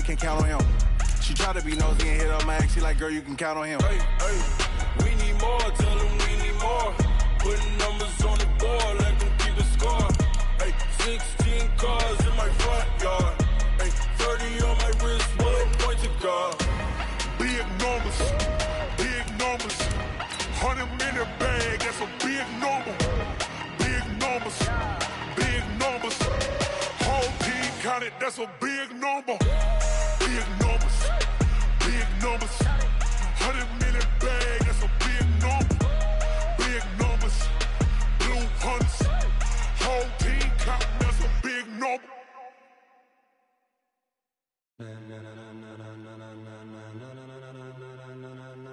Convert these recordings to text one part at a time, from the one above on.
can't count on him. She try to be nosy and hit up my ex. She like, girl, you can count on him. Hey, we need more, tell them we need more. Putting numbers on the board, let them keep the score. Hey, 16 cars in my front yard. Hey, 30 on my wrist, one point to guard. Big numbers, 100-minute bag, that's a big number. Big numbers, whole team counted, that's a big number. Big numbers, 100-minute bag, that's a big number. Big numbers, blue hunts, whole team counting, that's a big number.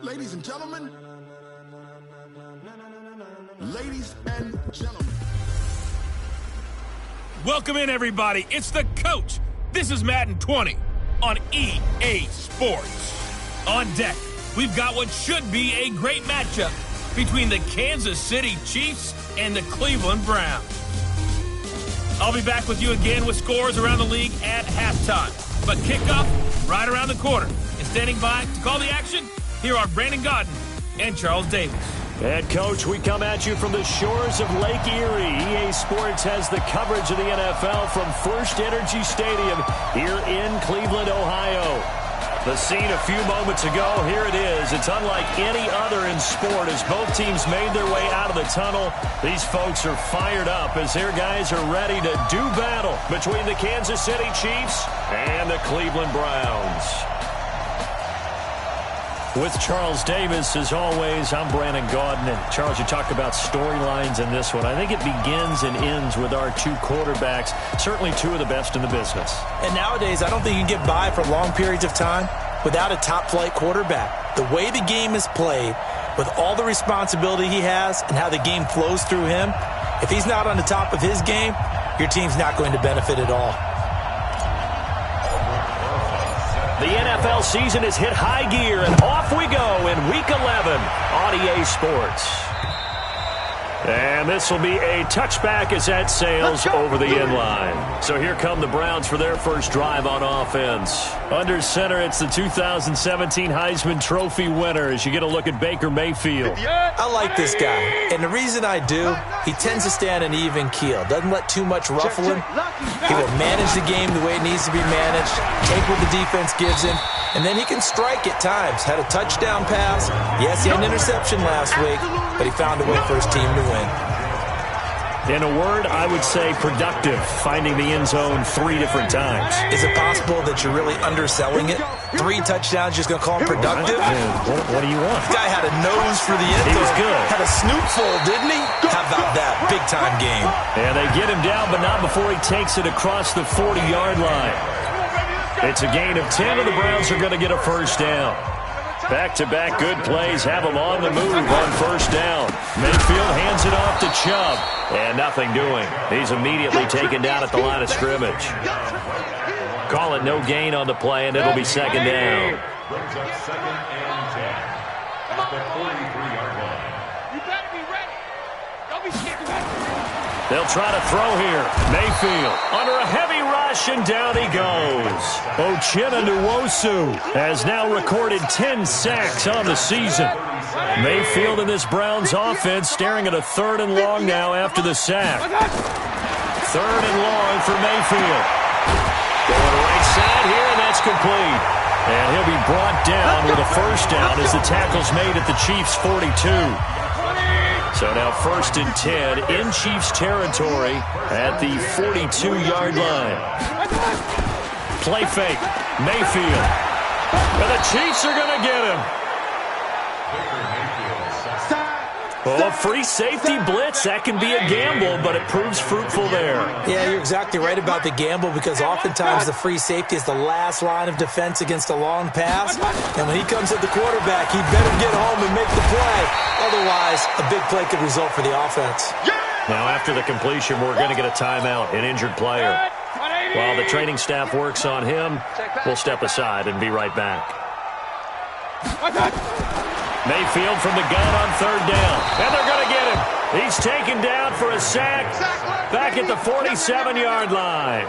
Ladies and gentlemen. Ladies and gentlemen. Welcome in, everybody. It's the coach. This is Madden 20 on EA Sports. On deck, we've got what should be a great matchup between the Kansas City Chiefs and the Cleveland Browns. I'll be back with you again with scores around the league at halftime. But kickoff right around the corner. And standing by to call the action, here are Brandon Godden and Charles Davis. And, Coach, we come at you from the shores of Lake Erie. EA Sports has the coverage of the NFL from First Energy Stadium here in Cleveland, Ohio. The scene a few moments ago, here it is. It's unlike any other in sport as both teams made their way out of the tunnel. These folks are fired up as their guys are ready to do battle between the Kansas City Chiefs and the Cleveland Browns. With Charles Davis, as always, I'm Brandon Gaudin. And Charles, you talk about storylines in this one. I think it begins and ends with our two quarterbacks, certainly two of the best in the business. And nowadays, I don't think you can get by for long periods of time without a top-flight quarterback. The way the game is played, with all the responsibility he has and how the game flows through him, if he's not on the top of his game, your team's not going to benefit at all. The NFL season has hit high gear, and off we go in Week 11 on EA Sports. And this will be a touchback as that sails over the end line. So here come the Browns for their first drive on offense. Under center, it's the 2017 Heisman Trophy winner as you get a look at Baker Mayfield. I like this guy, and the reason I do, he tends to stand an even keel. Doesn't let too much ruffle him. He will manage the game the way it needs to be managed, take what the defense gives him, and then he can strike at times. Had a touchdown pass. Yes, he had an interception last week, but he found a way for his team to win. In a word, I would say productive, finding the end zone 3 different times. Is it possible that you're really underselling it? 3 touchdowns, just going to call him productive? What do you want? This guy had a nose for the end zone. He was good. Had a snootful, didn't he? How about that? Big-time game. And they get him down, but not before he takes it across the 40-yard line. It's a gain of 10, and the Browns are going to get a first down. Back-to-back good plays have them on the move on first down. Mayfield hands it off to Chubb, and nothing doing. He's immediately taken down at the line of scrimmage. Call it no gain on the play, and it'll be second down. Brings up second and 10 at the 43-yard line. You better be ready. Don't be scared. They'll try to throw here. Mayfield under a heavy rush, and down he goes. Uchenna Nwosu has now recorded 10 sacks on the season. Mayfield in this Browns offense staring at a 3rd and long now after the sack. 3rd and long for Mayfield. Going right side here, and that's complete. And he'll be brought down with a first down as the tackle's made at the Chiefs' 42. So now 1st and 10 in Chiefs territory at the 42-yard line. Play fake. Mayfield. And the Chiefs are going to get him. Oh, free safety blitz. That can be a gamble, but it proves fruitful there. Yeah, you're exactly right about the gamble because oftentimes the free safety is the last line of defense against a long pass. And when he comes at the quarterback, he better get home and make the play. Otherwise, a big play could result for the offense. Now, after the completion, we're going to get a timeout, an injured player. While the training staff works on him, we'll step aside and be right back. Mayfield from the gun on 3rd down. And they're going to get him. He's taken down for a sack back at the 47-yard line.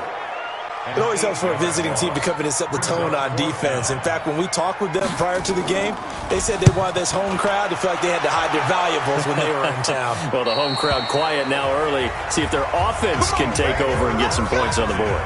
It always helps for a visiting team to come in and set the tone on defense. In fact, when we talked with them prior to the game, they said they wanted this home crowd to feel like they had to hide their valuables when they were in town. Well, the home crowd quiet now early. See if their offense can take over and get some points on the board.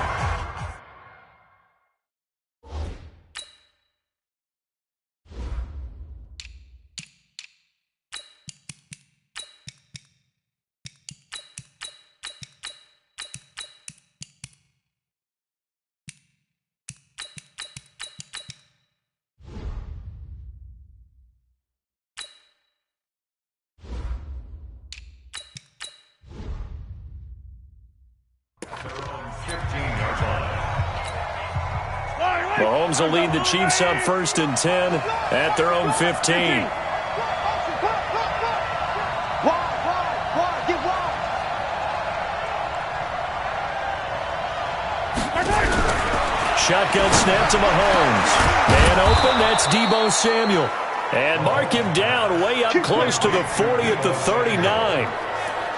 Mahomes will lead the Chiefs up 1st and 10 at their own 15. Shotgun snap to Mahomes. Man open, that's Deebo Samuel. And mark him down way up close to the 40 at the 39.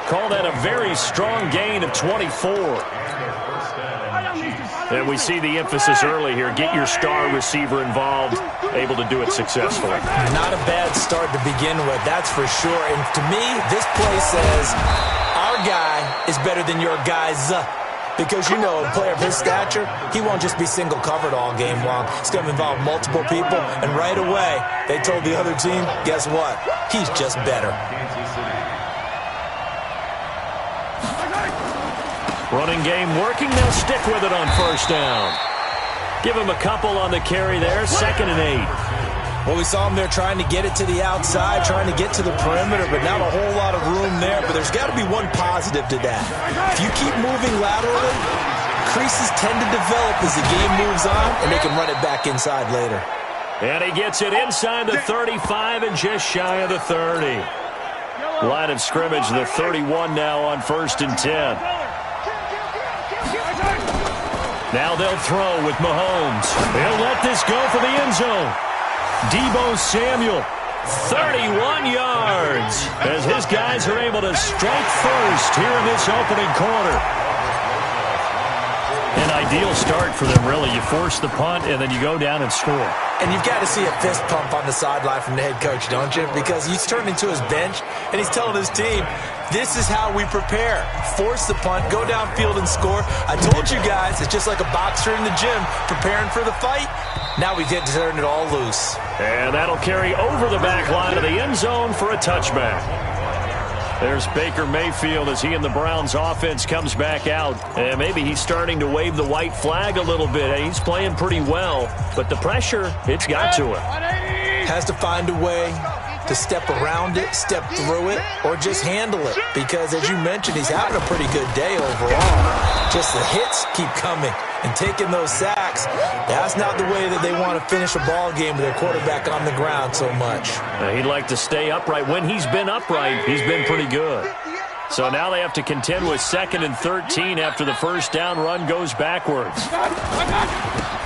Call that a very strong gain of 24. And we see the emphasis early here. Get your star receiver involved, able to do it successfully. Not a bad start to begin with, that's for sure. And to me, this play says our guy is better than your guy's. Because, you know, a player of his stature, he won't just be single covered all game long. It's going to involve multiple people. And right away, they told the other team, guess what? He's just better. Running game working. They'll stick with it on 1st down. Give him a couple on the carry there. 2nd and 8. Well, we saw him there trying to get it to the outside, trying to get to the perimeter, but not a whole lot of room there. But there's got to be one positive to that. If you keep moving laterally, creases tend to develop as the game moves on, and they can run it back inside later. And he gets it inside the 35 and just shy of the 30. Line of scrimmage, the 31 now on 1st and 10. Now they'll throw with Mahomes. He'll let this go for the end zone. Deebo Samuel, 31 yards, as his guys are able to strike first here in this opening quarter. An ideal start for them, really. You force the punt, and then you go down and score. And you've got to see a fist pump on the sideline from the head coach, don't you? Because he's turned into his bench, and he's telling his team, this is how we prepare. Force the punt, go downfield and score. I told you guys, it's just like a boxer in the gym preparing for the fight. Now we get to turn it all loose. And that'll carry over the back line of the end zone for a touchback. There's Baker Mayfield as he and the Browns offense comes back out. And maybe he's starting to wave the white flag a little bit. He's playing pretty well, but the pressure, it's got to him. Has to find a way to step around it, step through it, or just handle it. Because, as you mentioned, he's having a pretty good day overall. Just the hits keep coming and taking those sacks. That's not the way that they want to finish a ball game with their quarterback on the ground so much. He'd like to stay upright. When he's been upright, he's been pretty good. So now they have to contend with 2nd and 13 after the 1st down run goes backwards.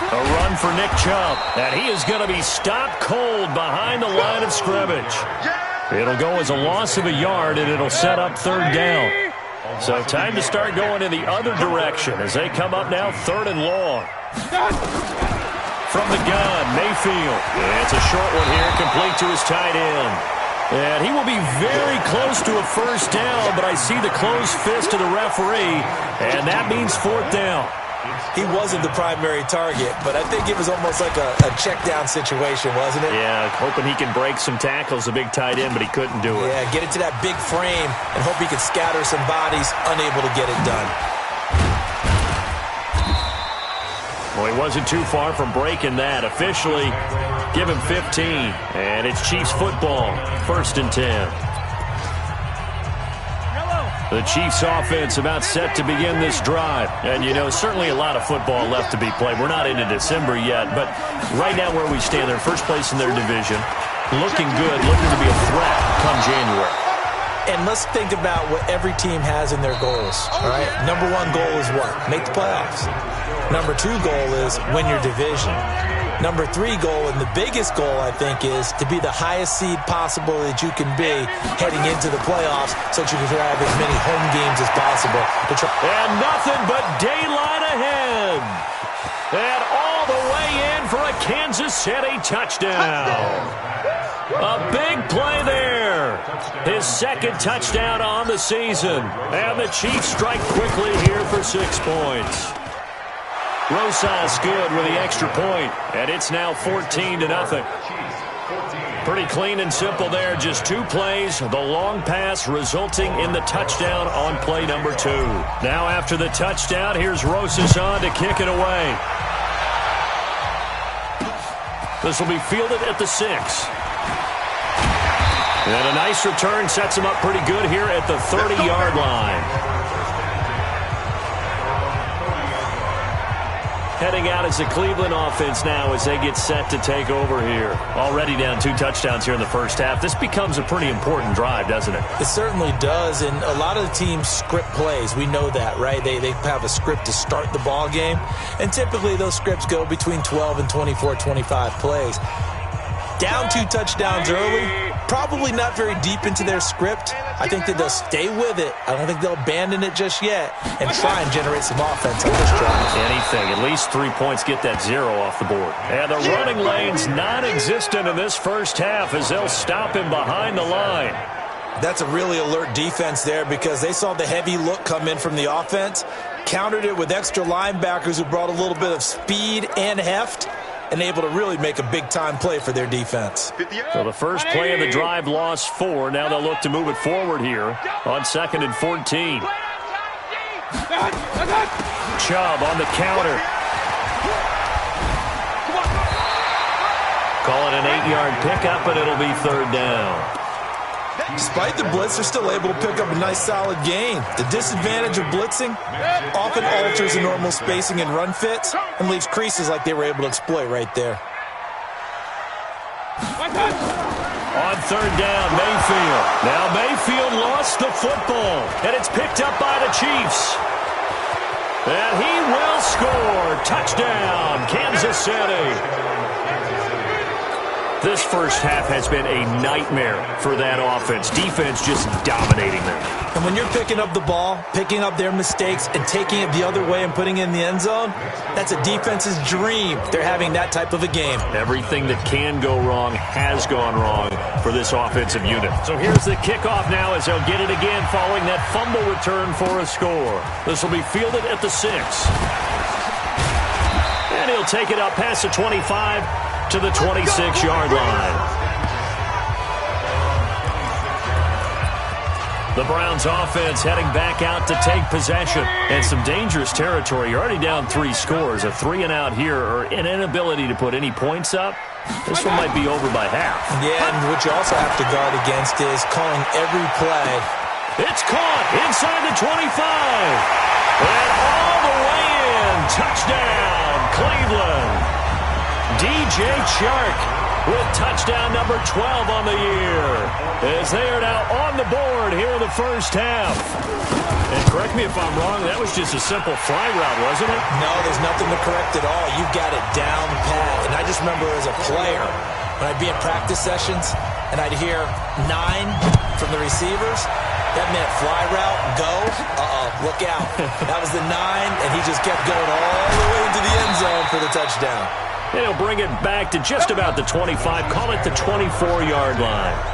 A run for Nick Chubb, and he is going to be stopped cold behind the line of scrimmage. It'll go as a loss of a yard, and it'll set up 3rd down. So time to start going in the other direction as they come up now 3rd and long. From the gun, Mayfield. It's a short one here, complete to his tight end. And he will be very close to a 1st down, but I see the closed fist of the referee, and that means 4th down. He wasn't the primary target, but I think it was almost like a check down situation, wasn't it? Yeah, hoping he can break some tackles, a big tight end, but he couldn't do it. Yeah, get it to that big frame and hope he can scatter some bodies, unable to get it done. Well, he wasn't too far from breaking that. Officially, give him 15, and it's Chiefs football, 1st and 10. The Chiefs offense about set to begin this drive. And, you know, certainly a lot of football left to be played. We're not into December yet, but right now where we stand, they're first place in their division. Looking good, looking to be a threat come January. And let's think about what every team has in their goals, all right? Number 1 goal is what? Make the playoffs. Number 2 goal is win your division. Number 3 goal, and the biggest goal, I think, is to be the highest seed possible that you can be heading into the playoffs so that you can have as many home games as possible. And nothing but daylight ahead Cleveland. And all the way in for a Kansas City touchdown. A big play there. His second touchdown on the season. And the Chiefs strike quickly here for 6 points. Rosas good with the extra point, and it's now 14-0. Pretty clean and simple there. Just 2 plays. The long pass resulting in the touchdown on play number 2. Now after the touchdown, here's Rosas on to kick it away. This will be fielded at the 6. And a nice return sets him up pretty good here at the 30-yard line. Heading out as the Cleveland offense now as they get set to take over here. Already down 2 touchdowns here in the first half. This becomes a pretty important drive, doesn't it? It certainly does, and a lot of the teams script plays. We know that, right? They have a script to start the ball game, and typically those scripts go between 12 and 24, 25 plays. Down 2 touchdowns early, probably not very deep into their script. I think that they'll stay with it. I don't think they'll abandon it just yet and try and generate some offense on this drive. Anything, at least 3 points, get that 0 off the board. And the running lane's non-existent in this first half as they'll stop him behind the line. That's a really alert defense there because they saw the heavy look come in from the offense, countered it with extra linebackers who brought a little bit of speed and heft, and able to really make a big-time play for their defense. So the first play of the drive lost 4. Now they'll look to move it forward here on 2nd and 14. Chubb on the counter. Call it an 8-yard pickup, and it'll be 3rd down. Despite the blitz, they're still able to pick up a nice solid gain. The disadvantage of blitzing often alters the normal spacing and run fits and leaves creases like they were able to exploit right there. On 3rd down, Mayfield. Now Mayfield lost the football, and it's picked up by the Chiefs. And he will score. Touchdown, Kansas City. This first half has been a nightmare for that offense. Defense just dominating them. And when you're picking up the ball, picking up their mistakes, and taking it the other way and putting it in the end zone, that's a defense's dream. They're having that type of a game. Everything that can go wrong has gone wrong for this offensive unit. So here's the kickoff now as they'll get it again following that fumble return for a score. This will be fielded at the 6. And he'll take it up past the 25 to the 26-yard line. The Browns offense heading back out to take possession. And some dangerous territory. You're already down 3 scores. A 3-and-out here or an inability to put any points up. This one might be over by half. Yeah, and what you also have to guard against is calling every play. It's caught inside the 25. And all the way in. Touchdown, Cleveland. DJ Chark with touchdown number 12 on the year as they are now on the board here in the first half. And correct me if I'm wrong, that was just a simple fly route, wasn't it? No, there's nothing to correct at all. You got it down pat. And I just remember as a player, when I'd be in practice sessions and I'd hear 9 from the receivers, that meant fly route, go, look out. That was the 9, and he just kept going all the way into the end zone for the touchdown. And he'll bring it back to just about the 25. Call it the 24-yard line.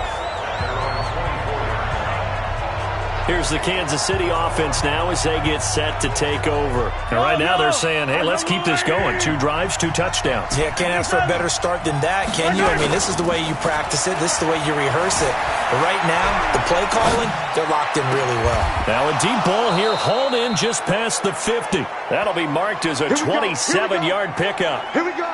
Here's the Kansas City offense now as they get set to take over. And right now they're saying, hey, let's keep this going. 2 drives, 2 touchdowns. Yeah, can't ask for a better start than that, can you? I mean, this is the way you practice it. This is the way you rehearse it. But right now, the play calling, they're locked in really well. Now a deep ball here, hauled in just past the 50. That'll be marked as a 27-yard pickup. Here we go.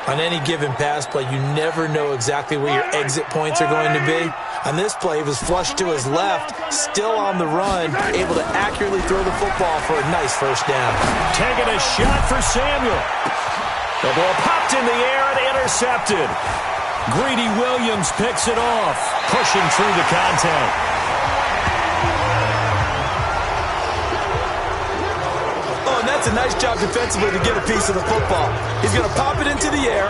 On any given pass play, you never know exactly where your exit points are going to be. On this play, he was flushed to his left, still on the run, able to accurately throw the football for a nice first down. Taking a shot for Samuel. The ball popped in the air and intercepted. Greedy Williams picks it off, pushing through the contact. That's a nice job defensively to get a piece of the football. He's going to pop it into the air,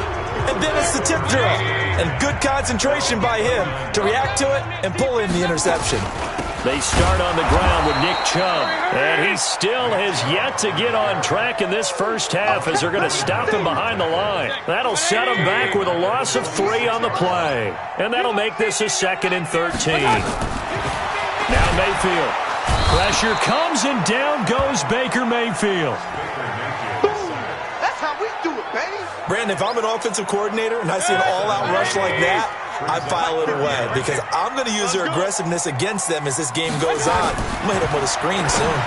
and then it's the tip drill. And good concentration by him to react to it and pull in the interception. They start on the ground with Nick Chubb, and he still has yet to get on track in this first half as they're going to stop him behind the line. That'll set him back with a loss of 3 on the play, and that'll make this a 2nd and 13. Now Mayfield. Pressure comes, and down goes Baker Mayfield. That's how we do it, baby. Brandon, if I'm an offensive coordinator and I see an all-out rush like that, I file it away because I'm going to use their aggressiveness against them as this game goes on. I'm going to hit them with a screen soon.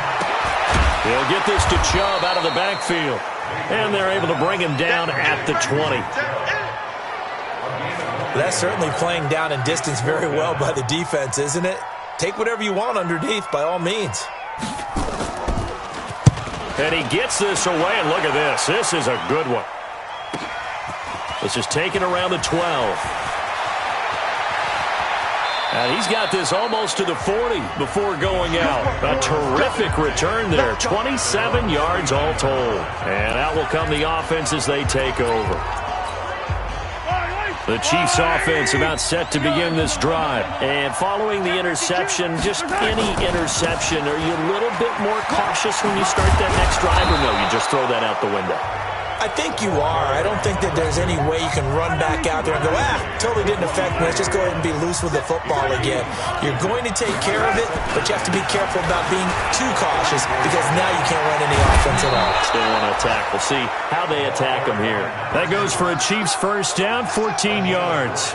He'll get this to Chubb out of the backfield, and they're able to bring him down at the 20. That's certainly playing down in distance very well by the defense, isn't it? Take whatever you want underneath, by all means. And he gets this away, and look at this. This is a good one. This is taken around the 12. And he's got this almost to the 40 before going out. A terrific return there. 27 yards all told. And out will come the offense as they take over. The Chiefs offense about set to begin this drive. And following the interception, just any interception, are you a little bit more cautious when you start that next drive, or no, you just throw that out the window? I think you are. I don't think that there's any way you can run back out there and go, totally didn't affect me. Let's just go ahead and be loose with the football again. You're going to take care of it, but you have to be careful about being too cautious because now you can't run any offense at all. Still want to attack. We'll see how they attack them here. That goes for a Chiefs first down, 14 yards.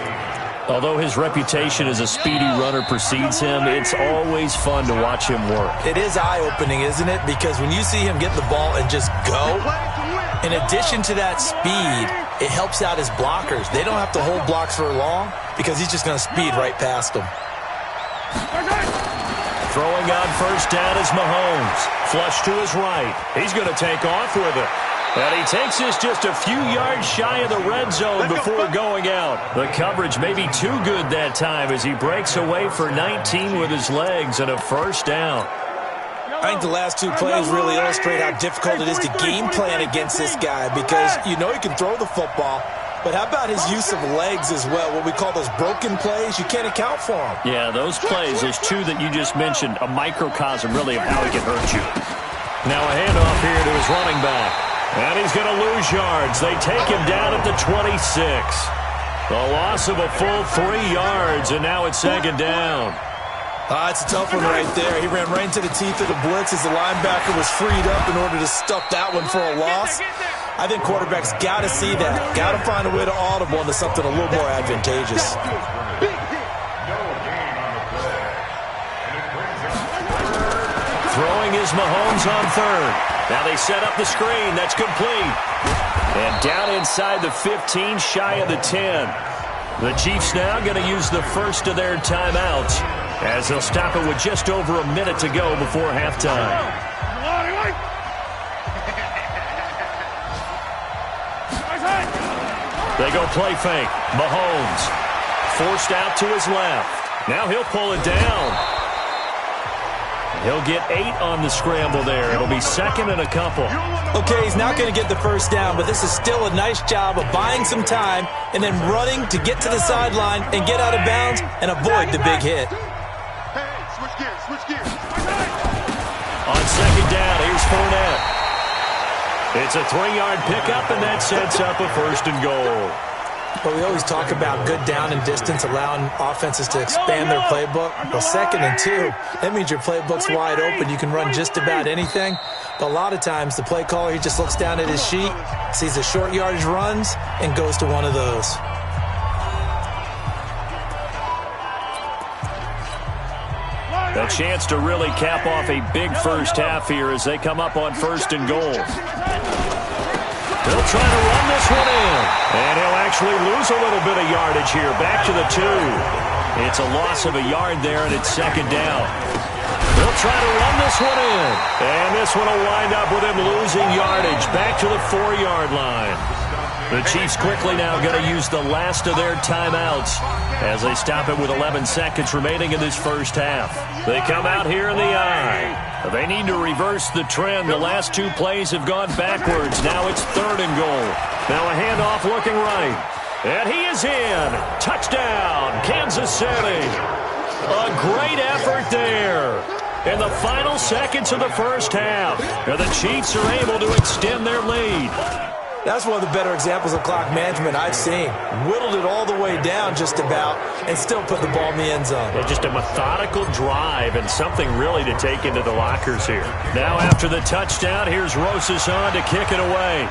Although his reputation as a speedy runner precedes him, it's always fun to watch him work. It is eye-opening, isn't it? Because when you see him get the ball and just go, in addition to that speed, it helps out his blockers. They don't have to hold blocks for long because he's just going to speed right past them. Throwing on first down is Mahomes. Flush to his right. He's going to take off with it. And he takes this just a few yards shy of the red zone before going out. The coverage may be too good that time as he breaks away for 19 with his legs and a first down. I think the last 2 plays really illustrate how difficult it is to game plan against this guy because you know he can throw the football, but how about his use of legs as well, what we call those broken plays? You can't account for them. Yeah, those plays, those 2 that you just mentioned, a microcosm really of how he can hurt you. Now a handoff here to his running back, and he's going to lose yards. They take him down at the 26. The loss of a full 3 yards, and now it's 2nd down. It's a tough one right there. He ran right into the teeth of the blitz as the linebacker was freed up in order to stuff that one for a loss. I think quarterbacks got to see that. Got to find a way to audible into something a little more advantageous. Throwing is Mahomes on 3rd. Now they set up the screen. That's complete. And down inside the 15, shy of the 10. The Chiefs now going to use the first of their timeouts as they'll stop it with just over a minute to go before halftime. They go play fake. Mahomes forced out to his left. Now he'll pull it down. He'll get 8 on the scramble there. It'll be 2nd and a couple. Okay, he's not going to get the first down, but this is still a nice job of buying some time and then running to get to the sideline and get out of bounds and avoid the big hit. Switch gears. On 2nd down, here's Fournette. It's a 3-yard pickup, and that sets up a 1st and goal. But we always talk about good down and distance, allowing offenses to expand their playbook. Well, 2nd and 2, that means your playbook's wide open. You can run just about anything. But a lot of times, the play caller, he just looks down at his sheet, sees the short yardage runs, and goes to one of those. A chance to really cap off a big first half here as they come up on 1st and goal. He'll try to run this one in, and he'll actually lose a little bit of yardage here. Back to the 2. It's a loss of a yard there, and it's 2nd down. He'll try to run this one in, and this one will wind up with him losing yardage. Back to the 4-yard line. The Chiefs quickly now going to use the last of their timeouts as they stop it with 11 seconds remaining in this first half. They come out here in the eye. They need to reverse the trend. The last 2 plays have gone backwards. Now it's 3rd and goal. Now a handoff looking right. And he is in. Touchdown, Kansas City. A great effort there. In the final seconds of the first half, the Chiefs are able to extend their lead. That's one of the better examples of clock management I've seen. Whittled it all the way down just about and still put the ball in the end zone. Yeah, just a methodical drive and something really to take into the lockers here. Now after the touchdown, here's Rosas on to kick it away.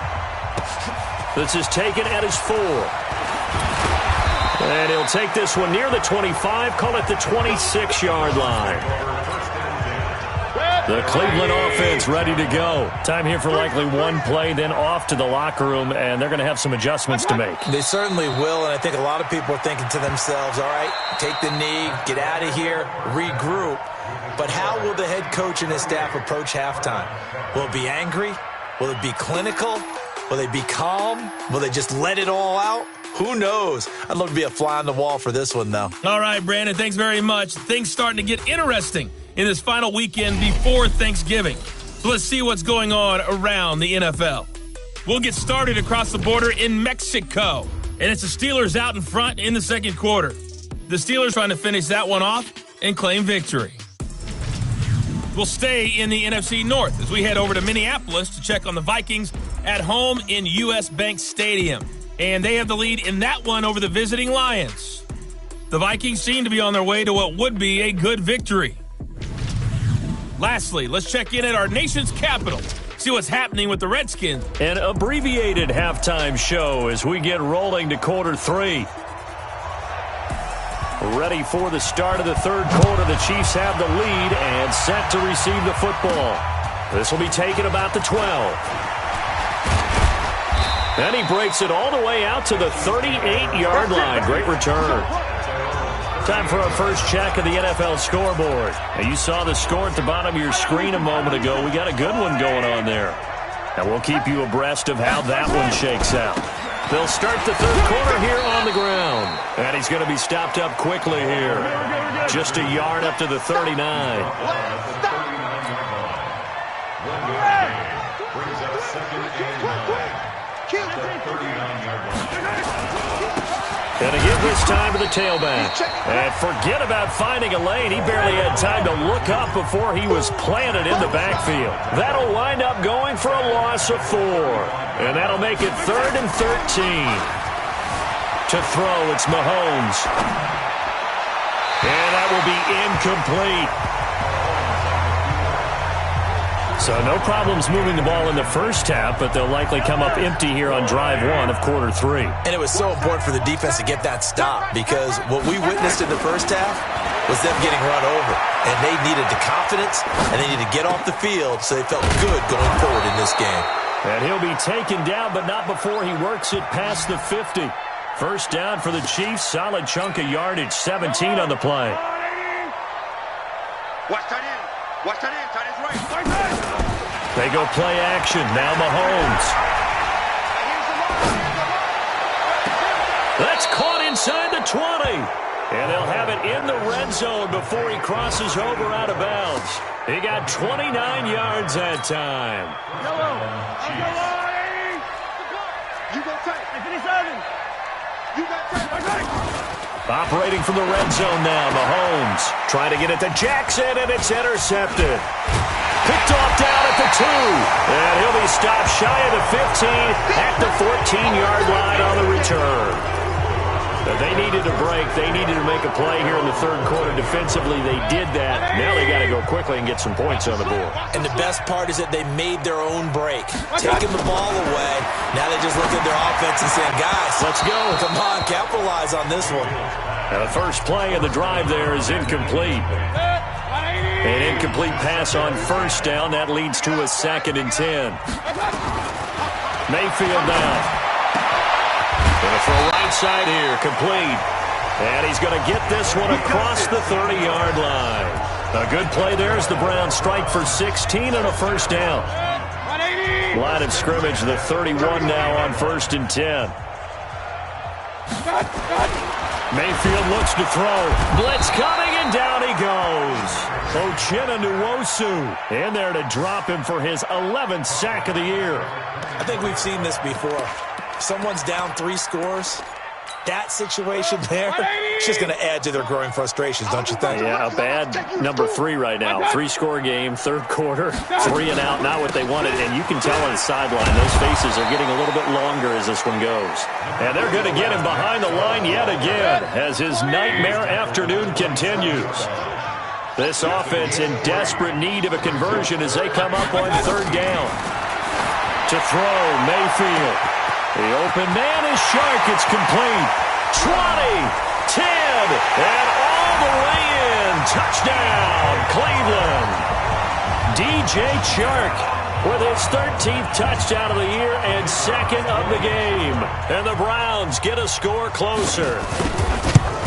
This is taken at his 4. And he'll take this one near the 25, call it the 26-yard line. The Cleveland offense ready to go. Time here for likely one play, then off to the locker room, and they're going to have some adjustments to make. They certainly will, and I think a lot of people are thinking to themselves, all right, take the knee, get out of here, regroup. But how will the head coach and his staff approach halftime? Will it be angry? Will it be clinical? Will they be calm? Will they just let it all out? Who knows? I'd love to be a fly on the wall for this one, though. All right, Brandon, thanks very much. Things starting to get interesting in this final weekend before Thanksgiving. So let's see what's going on around the NFL. We'll get started across the border in Mexico. And it's the Steelers out in front in the second quarter. The Steelers trying to finish that one off and claim victory. We'll stay in the NFC North as we head over to Minneapolis to check on the Vikings at home in U.S. Bank Stadium. And they have the lead in that one over the visiting Lions. The Vikings seem to be on their way to what would be a good victory. Lastly, let's check in at our nation's capital, see what's happening with the Redskins. An abbreviated halftime show as we get rolling to quarter 3. Ready for the start of the third quarter. The Chiefs have the lead and set to receive the football. This will be taken about the 12. And he breaks it all the way out to the 38-yard line. Great return. Time for our first check of the NFL scoreboard. Now, you saw the score at the bottom of your screen a moment ago. We got a good one going on there. And we'll keep you abreast of how that one shakes out. They'll start the third quarter here on the ground. And he's going to be stopped up quickly here. Just a yard up to the 39. Brings up second and 9. And to give this time to the tailback. And forget about finding a lane. He barely had time to look up before he was planted in the backfield. That'll wind up going for a loss of 4. And that'll make it 3rd and 13. To throw, it's Mahomes. And that will be incomplete. So no problems moving the ball in the first half, but they'll likely come up empty here on drive 1 of quarter 3. And it was so important for the defense to get that stop because what we witnessed in the first half was them getting run over. And they needed the confidence, and they needed to get off the field so they felt good going forward in this game. And he'll be taken down, but not before he works it past the 50. First down for the Chiefs. Solid chunk of yardage, 17 on the play. Watch that in. Watch that in. Tight end's right. They go play action. Now Mahomes. That's caught inside the 20. And they'll have it in the red zone before he crosses over out of bounds. He got 29 yards that time. You go tight. You got tight. Operating from the red zone now, Mahomes. Trying to get it to Jackson, and it's intercepted. Picked off down at the 2. And he'll be stopped shy of the 15 at the 14-yard line on the return. But they needed a break. They needed to make a play here in the third quarter. Defensively, they did that. Now they got to go quickly and get some points on the board. And the best part is that they made their own break. Taking the ball away. Now they just look at their offense and saying, guys, let's go. Come on, capitalize on this one. Now the first play of the drive there is incomplete. An incomplete pass on first down. That leads to a 2nd and 10. Mayfield now. Going to throw right side here, complete. And he's going to get this one across the 30-yard line. A good play there as the Browns strike for 16 and a first down. Line of scrimmage, the 31 now on 1st and 10. Mayfield looks to throw. Blitz coming, and down he goes. wk11 in there to drop him for his 11th sack of the year. I think we've seen this before. Someone's down 3 scores. that situation there, it's just going to add to their growing frustrations, don't you think? Yeah, a bad number 3 right now. 3-score game, third quarter, 3 and out, not what they wanted. And you can tell on the sideline, those faces are getting a little bit longer as this one goes. And they're going to get him behind the line yet again as his nightmare afternoon continues. This offense in desperate need of a conversion as they come up on third down. To throw, Mayfield. The open man is Shark. It's complete. 20, 10, and all the way in. Touchdown, Cleveland. DJ Chark with his 13th touchdown of the year and second of the game. And the Browns get a score closer.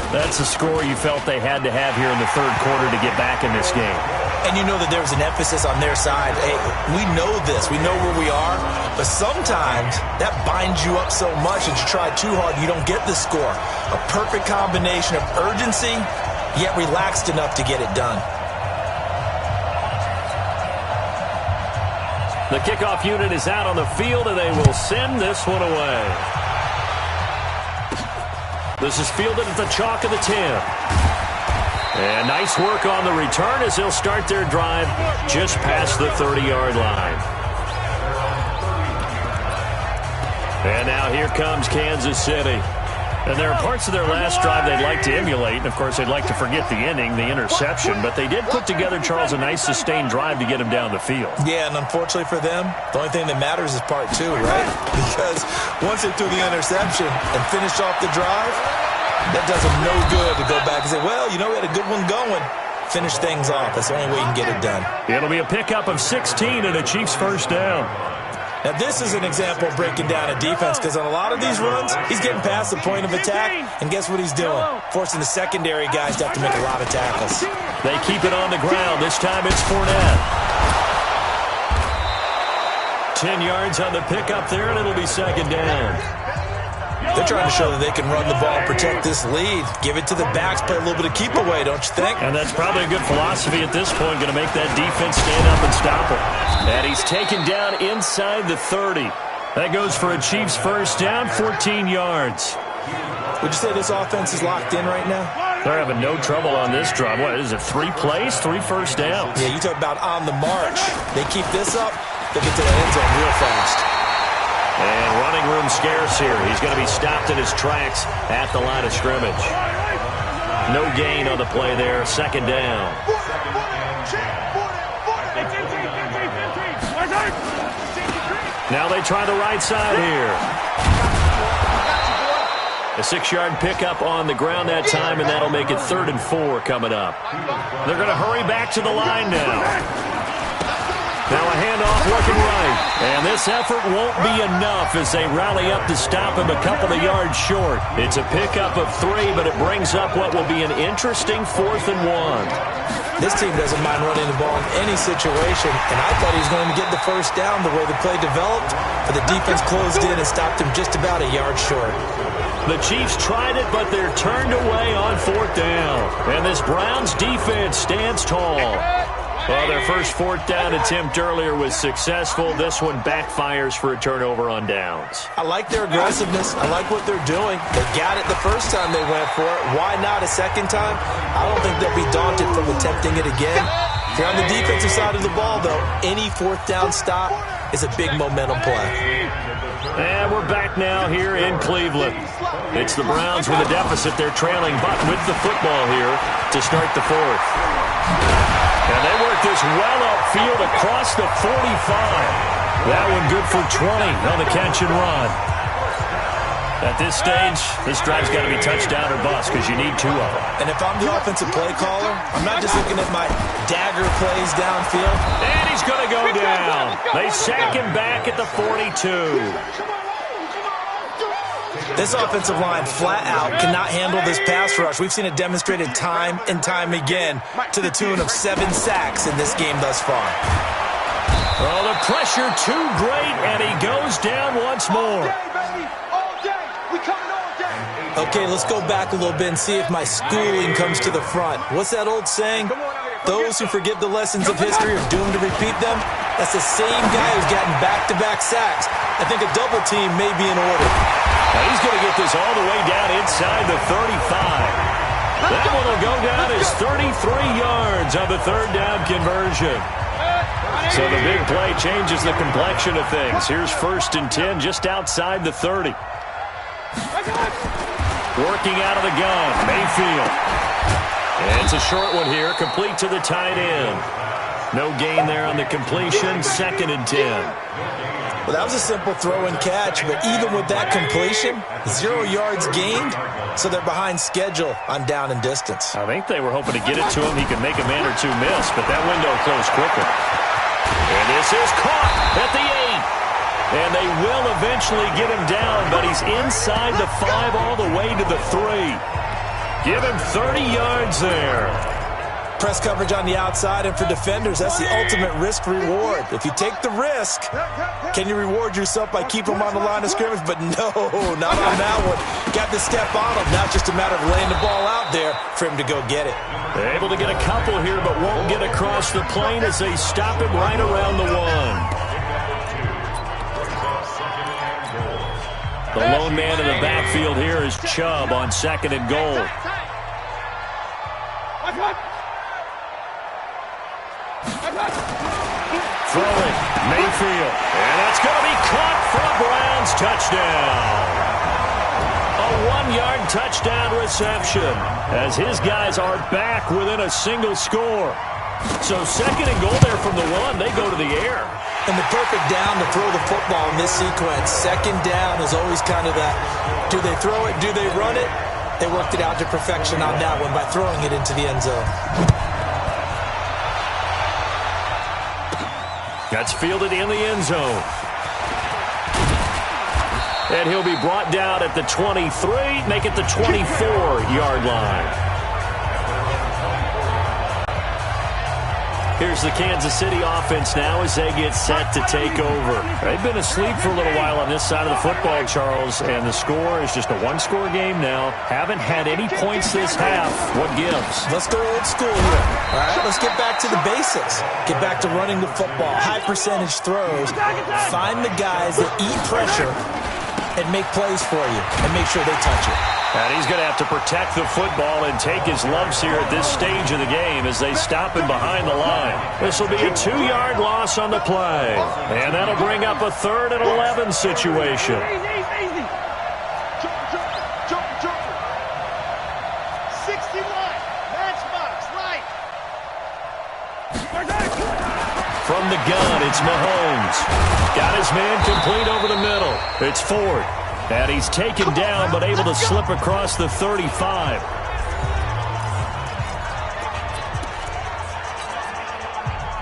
That's the score you felt they had to have here in the third quarter to get back in this game. And you know that there was an emphasis on their side. Hey, we know this. We know where we are. But sometimes that binds you up so much that you try too hard, you don't get the score. A perfect combination of urgency, yet relaxed enough to get it done. The kickoff unit is out on the field, and they will send this one away. This is fielded at the chalk of the 10. And nice work on the return as they'll start their drive just past the 30-yard line. And now here comes Kansas City. And there are parts of their last drive they'd like to emulate. And, of course, they'd like to forget the ending, the interception. But they did put together, Charles, a nice sustained drive to get him down the field. Yeah, and unfortunately for them, the only thing that matters is part 2, right? Because once they threw the interception and finished off the drive, that does them no good to go back and say, well, you know, we had a good one going. Finish things off. That's the only way you can get it done. It'll be a pickup of 16 and a Chiefs first down. Now, this is an example of breaking down a defense because on a lot of these runs, he's getting past the point of attack, and guess what he's doing? Forcing the secondary guys to have to make a lot of tackles. They keep it on the ground. This time it's Fournette. 10 yards on the pickup there, and it'll be second down. They're trying to show that they can run the ball, protect this lead, give it to the backs, play a little bit of keep away, don't you think? And that's probably a good philosophy at this point, going to make that defense stand up and stop him. And he's taken down inside the 30. That goes for a Chiefs first down, 14 yards. Would you say this offense is locked in right now? They're having no trouble on this drive. What is it, 3 plays, 3 first downs? Yeah, you talk about on the march. They keep this up, they'll get to the end zone real fast. And running room scarce here. He's going to be stopped in his tracks at the line of scrimmage. No gain on the play there. Second down. Now they try the right side here. A 6-yard pickup on the ground that time, and that'll make it 3rd and 4 coming up. They're going to hurry back to the line now. Now a handoff looking right. And this effort won't be enough as they rally up to stop him a couple of yards short. It's a pickup of 3, but it brings up what will be an interesting 4th and 1. This team doesn't mind running the ball in any situation, and I thought he was going to get the first down the way the play developed, but the defense closed in and stopped him just about a yard short. The Chiefs tried it, but they're turned away on 4th down. And this Browns defense stands tall. Well, their first 4th down attempt earlier was successful. This one backfires for a turnover on downs. I like their aggressiveness. I like what they're doing. They got it the first time they went for it. Why not a second time? I don't think they'll be daunted from attempting it again. If you're on the defensive side of the ball, though, any 4th down stop is a big momentum play. And we're back now here in Cleveland. It's the Browns with a deficit. They're trailing, but with the football here to start the 4th. And they work this well upfield across the 45. That one good for 20 on the catch and run. At this stage, this drive's got to be touchdown or bust because you need 2 of them. And if I'm the offensive play caller, I'm not just looking at my dagger plays downfield. And he's going to go down. They sack him back at the 42. This offensive line flat out cannot handle this pass rush. We've seen it demonstrated time and time again to the tune of 7 sacks in this game thus far. Well, the pressure too great, and he goes down once more. Okay, let's go back a little bit and see if my schooling comes to the front. What's that old saying? Those who forget the lessons of history are doomed to repeat them. That's the same guy who's gotten back-to-back sacks. I think a double team may be in order. Now he's going to get this all the way down inside the 35. That one will go down as 33 yards on the third down conversion. So the big play changes the complexion of things. Here's 1st and 10 just outside the 30. Working out of the gun, Mayfield. And it's a short one here, complete to the tight end. No gain there on the completion, 2nd and 10. Well, that was a simple throw and catch, but even with that completion, 0 yards gained, so they're behind schedule on down and distance. I think they were hoping to get it to him. He could make a man or two miss, but that window closed quickly. And this is caught at the 8. And they will eventually get him down, but he's inside the 5 all the way to the 3. Give him 30 yards there. Press coverage on the outside, and for defenders, that's the ultimate risk-reward. If you take the risk, can you reward yourself by keeping him on the line of scrimmage? But no, not on that one. Got to step on him. Now it's just a matter of laying the ball out there for him to go get it. They're able to get a couple here, but won't get across the plane as they stop him right around the 1. The lone man in the backfield here is Chubb on 2nd and goal. Throwing, Mayfield. And that's going to be caught for a Browns touchdown. A 1-yard touchdown reception as his guys are back within a single score. So 2nd and goal there from the 1. They go to the air. And the perfect down to throw the football in this sequence. 2nd down is always kind of that. Do they throw it? Do they run it? They worked it out to perfection on that one by throwing it into the end zone. That's fielded in the end zone. And he'll be brought down at the 23, make it the 24-yard line. Here's the Kansas City offense now as they get set to take over. They've been asleep for a little while on this side of the football, Charles, and the score is just a one-score game now. Haven't had any points this half. What gives? Let's go old school here. All right, let's get back to the basics. Get back to running the football, high percentage throws. Find the guys that eat pressure and make plays for you and make sure they touch it. And he's going to have to protect the football and take his lumps here at this stage of the game as they stop him behind the line. This will be a 2-yard loss on the play. And that'll bring up a 3rd and 11 situation. Easy. Jump. 61. Matchbox, right. From the gun, it's Mahomes. Got his man complete over the middle. It's Ford. And he's taken down, but able to slip across the 35.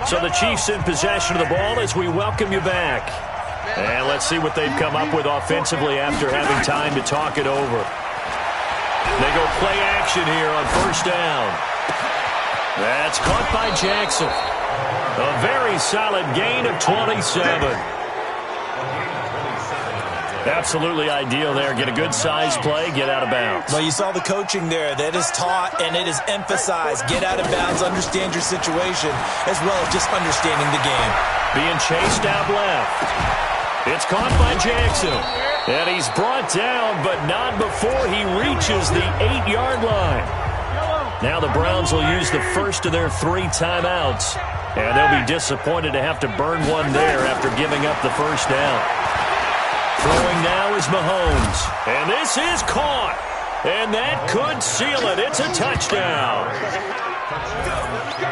So the Chiefs in possession of the ball as we welcome you back. And let's see what they've come up with offensively after having time to talk it over. They go play action here on 1st down. That's caught by Jackson. A very solid gain of 27. Absolutely ideal there. Get a good size play, get out of bounds. Well, you saw the coaching there. That is taught and it is emphasized. Get out of bounds, understand your situation, as well as just understanding the game. Being chased out left. It's caught by Jackson. And he's brought down, but not before he reaches the 8-yard line. Now the Browns will use the first of their 3 timeouts. And they'll be disappointed to have to burn one there after giving up the first down. Throwing now is Mahomes. And this is caught. And that could seal it. It's a touchdown.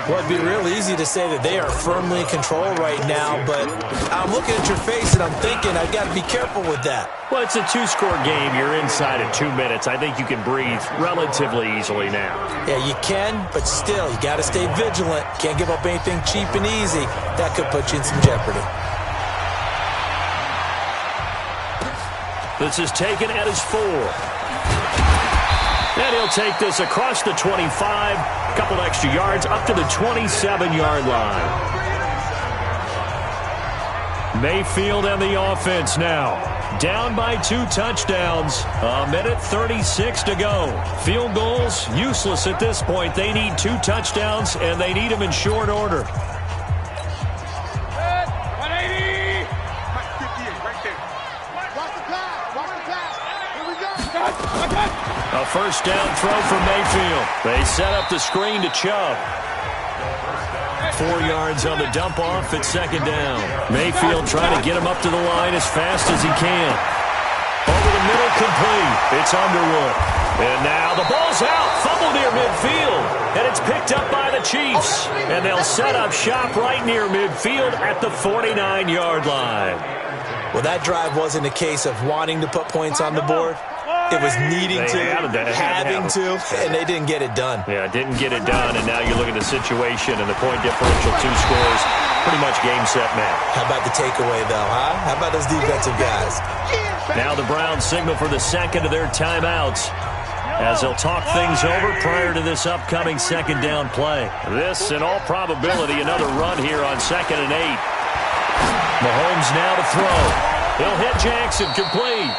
Well, it'd be real easy to say that they are firmly in control right now, but I'm looking at your face and I'm thinking I've got to be careful with that. Well, it's a 2-score game. You're inside of 2 minutes. I think you can breathe relatively easily now. Yeah, you can, but still, you got to stay vigilant. Can't give up anything cheap and easy. That could put you in some jeopardy. This is taken at his 4. And he'll take this across the 25. A couple extra yards up to the 27-yard line. Mayfield and the offense now. Down by 2 touchdowns. A minute 36 to go. Field goals, useless at this point. They need 2 touchdowns, and they need them in short order. 180. 58, right there. Watch the pass. Here we go. A first down throw for Mayfield. They set up the screen to Chubb. 4 yards on the dump-off at second down. Mayfield trying to get him up to the line as fast as he can. Over the middle, complete. It's Underwood. And now the ball's out. Fumble near midfield. And it's picked up by the Chiefs. And they'll set up shop right near midfield at the 49-yard line. Well, that drive wasn't a case of wanting to put points on the board. It was needing to, having to, and they didn't get it done. Yeah, didn't get it done, and now you look at the situation and the point differential, 2 scores, pretty much game, set, match. How about the takeaway, though, huh? How about those defensive guys? Now the Browns signal for the second of their timeouts as they'll talk things over prior to this upcoming second down play. This, in all probability, another run here on 2nd and 8. Mahomes now to throw. He'll hit Jackson, complete.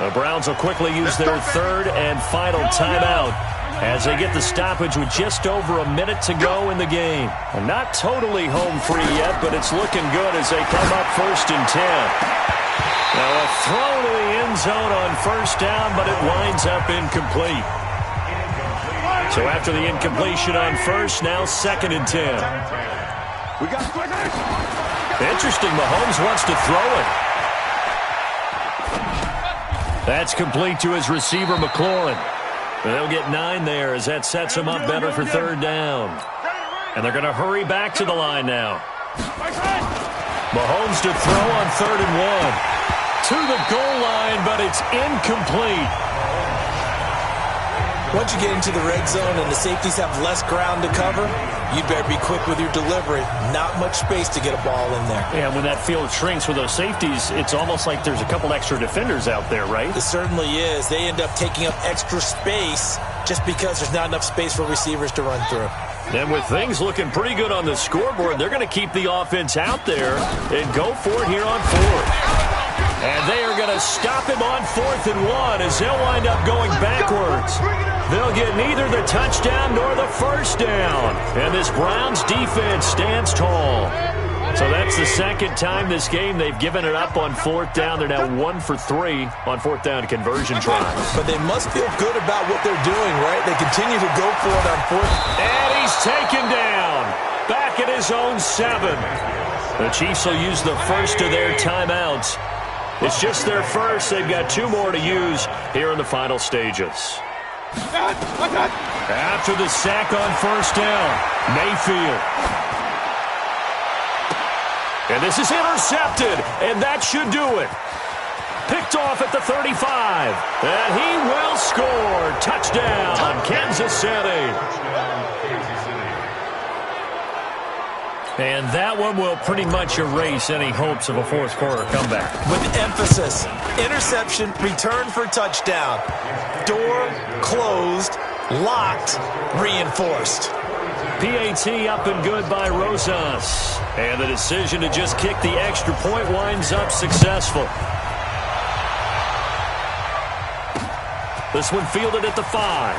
The Browns will quickly use their 3rd and final timeout as they get the stoppage with just over a minute to go in the game. Not totally home free yet, but it's looking good as they come up 1st and 10. Now a throw to the end zone on 1st down, but it winds up incomplete. So after the incompletion on 1st, now 2nd and 10. Interesting, Mahomes wants to throw it. That's complete to his receiver, McLaurin. They'll get 9 there as that sets him up better for 3rd down. And they're going to hurry back to the line now. Mahomes to throw on 3rd and 1. To the goal line, but it's incomplete. Once you get into the red zone and the safeties have less ground to cover, you better be quick with your delivery. Not much space to get a ball in there. Yeah, when that field shrinks with those safeties, it's almost like there's a couple extra defenders out there, right? It certainly is. They end up taking up extra space just because there's not enough space for receivers to run through. And with things looking pretty good on the scoreboard, they're going to keep the offense out there and go for it here on 4th. And they are going to stop him on 4th and 1 as they'll wind up going backwards. They'll get neither the touchdown nor the first down. And this Browns defense stands tall. So that's the 2nd time this game they've given it up on 4th down. They're now 1 for 3 on 4th down conversion tries. But they must feel good about what they're doing, right? They continue to go for it on 4th. And he's taken down. Back at his own 7. The Chiefs will use the first of their timeouts. It's just their first. They've got 2 more to use here in the final stages. After the sack on 1st down, Mayfield. And this is intercepted, and that should do it. Picked off at the 35, and he will score. Touchdown, Kansas City. And that one will pretty much erase any hopes of a 4th quarter comeback. With emphasis, interception, return for touchdown. Door closed, locked, reinforced. PAT up and good by Rosas. And the decision to just kick the extra point winds up successful. This one fielded at the 5.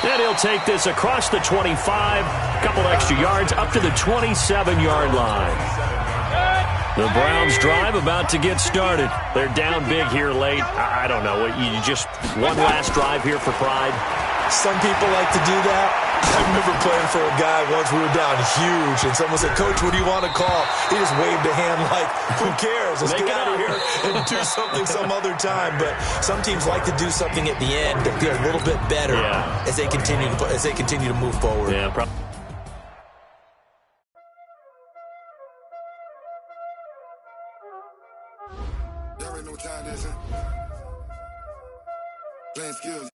And he'll take this across the 25, a couple extra yards, up to the 27-yard line. The Browns drive about to get started. They're down big here late. I don't know. You just one last drive here for pride? Some people like to do that. I remember playing for a guy once. We were down huge, and someone said, "Coach, what do you want to call?" He just waved a hand like, "Who cares? Let's get out of here and do something some other time." But some teams like to do something at the end to feel a little bit better as they continue to move forward. Yeah, probably. There ain't no time, playing skills.